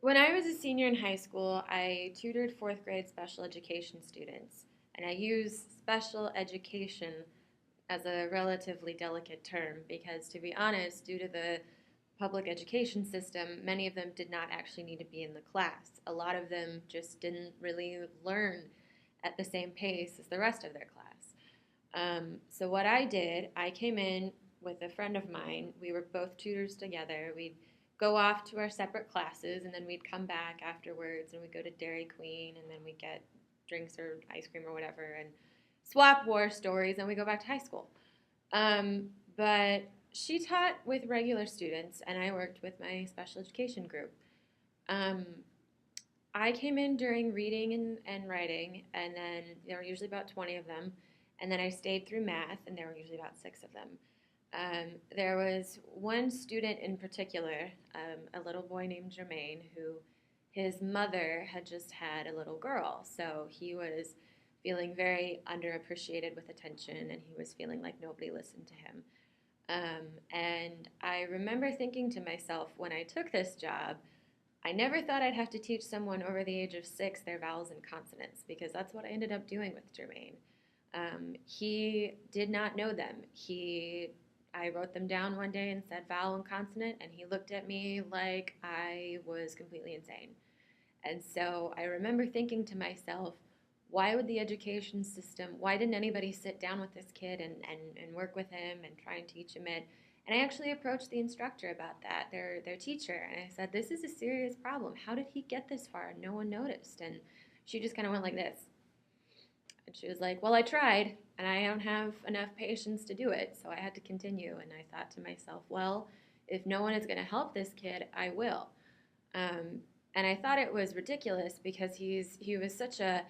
When I was a senior in high school, I tutored fourth grade special education students, and I use special education as a relatively delicate term because, to be honest, due to the public education system, many of them did not actually need to be in the class. A lot of them just didn't really learn at the same pace as the rest of their class. So, what I did, I came in with a friend of mine. We were both tutors together. We'd go off to our separate classes, and then we'd come back afterwards, and we'd go to Dairy Queen, and then we'd get drinks or ice cream or whatever, and swap war stories, and we go back to high school. But she taught with regular students, and I worked with my special education group. Um, I came in during reading and writing, and then there were usually about 20 of them. And then I stayed through math, and there were usually about 6 of them. There was one student in particular, a little boy named Jermaine, who his mother had just had a little girl. So he was feeling very underappreciated with attention, and he was feeling like nobody listened to him. And I remember thinking to myself when I took this job, I never thought I'd have to teach someone over the age of 6 their vowels and consonants because that's what I ended up doing with Jermaine. He did not know them. I wrote them down one day and said vowel and consonant, and he looked at me like I was completely insane. And so I remember thinking to myself, why would the education system, why didn't anybody sit down with this kid and work with him and try and teach him it? And I actually approached the instructor about that, their teacher, and I said, this is a serious problem. How did he get this far and no one noticed? And she just kind of went like this. And she was like, well, I tried, and I don't have enough patience to do it, so I had to continue. And I thought to myself, well, if no one is going to help this kid, I will. Um, and I thought it was ridiculous because he was such an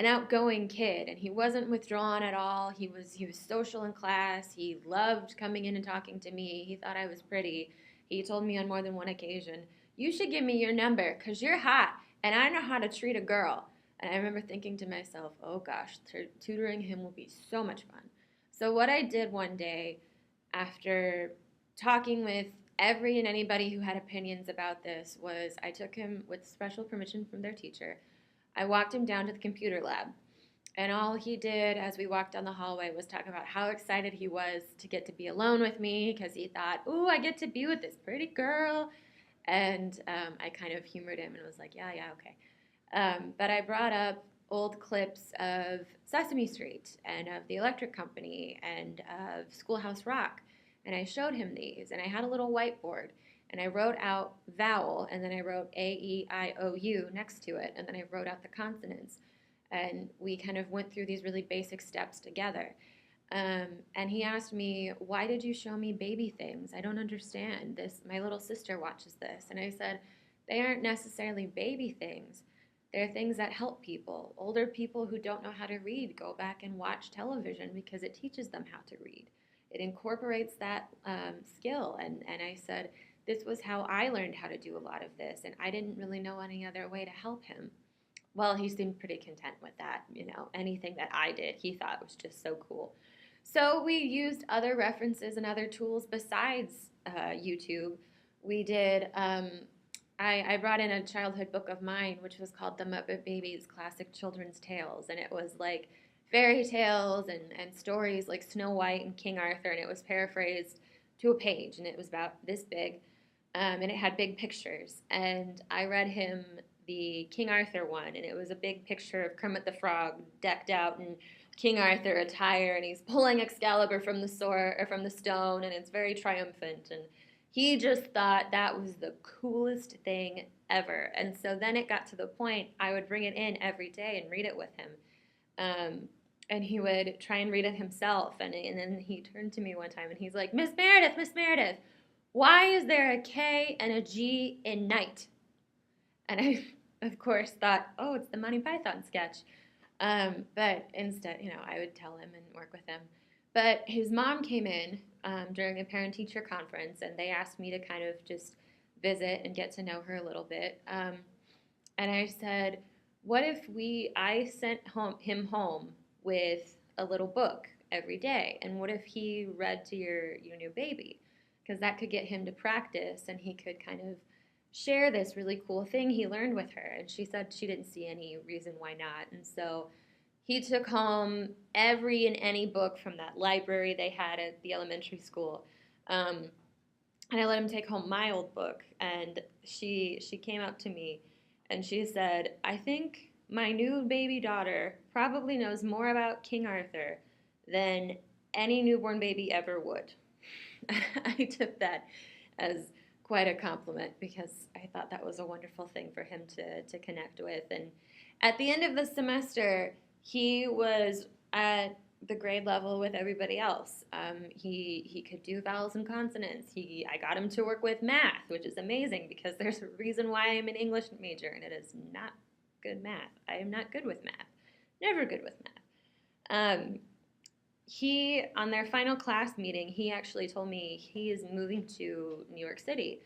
outgoing kid, and he wasn't withdrawn at all. He was social in class. He loved coming in and talking to me. He thought I was pretty. He told me on more than one occasion, "You should give me your number because you're hot, and I know how to treat a girl." And I remember thinking to myself, "Oh gosh, tutoring him will be so much fun." So what I did one day, after talking with every and anybody who had opinions about this, was I took him with special permission from their teacher. I walked him down to the computer lab. And all he did as we walked down the hallway was talk about how excited he was to get to be alone with me because he thought, ooh, I get to be with this pretty girl. And I kind of humored him and was like, yeah, yeah, okay. But I brought up old clips of Sesame Street and of the Electric Company and of Schoolhouse Rock. And I showed him these. And I had a little whiteboard. And I wrote out vowel, and then I wrote A-E-I-O-U next to it. And then I wrote out the consonants. And we kind of went through these really basic steps together. And he asked me, why did you show me baby things? I don't understand this. My little sister watches this. And I said, they aren't necessarily baby things. They're things that help people. Older people who don't know how to read go back and watch television because it teaches them how to read. It incorporates that skill. And I said, this was how I learned how to do a lot of this. And I didn't really know any other way to help him. Well, he seemed pretty content with that. Anything that I did, he thought was just so cool. So we used other references and other tools besides YouTube. We did, I brought in a childhood book of mine, which was called The Muppet Babies Classic Children's Tales. And it was like fairy tales and stories like Snow White and King Arthur. And it was paraphrased to a page. And it was about this big. And it had big pictures. And I read him the King Arthur one, and it was a big picture of Kermit the Frog decked out in King Arthur attire, and he's pulling Excalibur from the sword or from the stone, and it's very triumphant. And he just thought that was the coolest thing ever. And so then it got to the point I would bring it in every day and read it with him. And he would try and read it himself. And then he turned to me one time and he's like, Miss Meredith, why is there a K and a G in night? And I, of course, thought, oh, it's the Monty Python sketch. But instead, I would tell him and work with him. But his mom came in during a parent-teacher conference, and they asked me to kind of just visit and get to know her a little bit. And I said, what if I sent him home with a little book every day? And what if he read to your new baby? Because that could get him to practice, and he could kind of share this really cool thing he learned with her. And she said she didn't see any reason why not. And so he took home every and any book from that library they had at the elementary school. Um, and I let him take home my old book. And she came up to me and she said, I think my new baby daughter probably knows more about King Arthur than any newborn baby ever would. I took that as quite a compliment because I thought that was a wonderful thing for him to connect with. And at the end of the semester, he was at the grade level with everybody else. He could do vowels and consonants. I got him to work with math, which is amazing because there's a reason why I'm an English major, and it is not good math. I am not good with math. Never good with math. He on their final class meeting, he actually told me he is moving to New York City.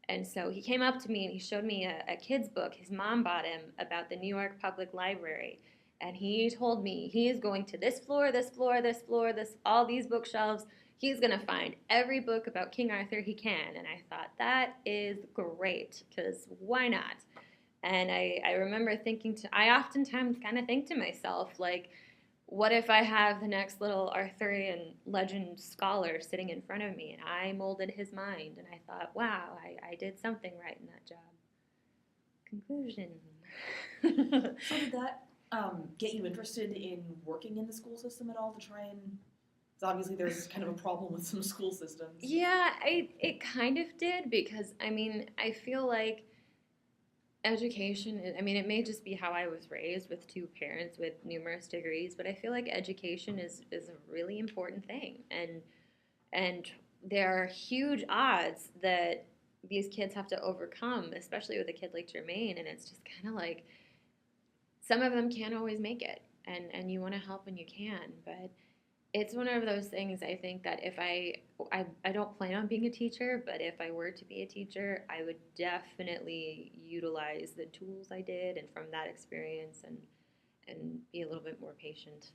And so he came up to me and he showed me a kid's book his mom bought him about the New York Public Library. And he told me he is going to this floor, this floor, this floor, this all these bookshelves. He's going to find every book about King Arthur he can. And I thought, that is great, because why not? And I remember thinking I oftentimes kind of think to myself, like, what if I have the next little Arthurian legend scholar sitting in front of me and I molded his mind? And I thought, wow, I did something right in that job. Conclusion. So did that get you interested in working in the school system at all to try and... Because obviously there's kind of a problem with some school systems. Yeah, it kind of did because, I mean, I feel like education, I mean, it may just be how I was raised with two parents with numerous degrees, but I feel like education is a really important thing. And there are huge odds that these kids have to overcome, especially with a kid like Jermaine. And it's just kind of like some of them can't always make it. And you want to help when you can. But it's one of those things, I think, that if I don't plan on being a teacher, but if I were to be a teacher, I would definitely utilize the tools I did and from that experience and be a little bit more patient.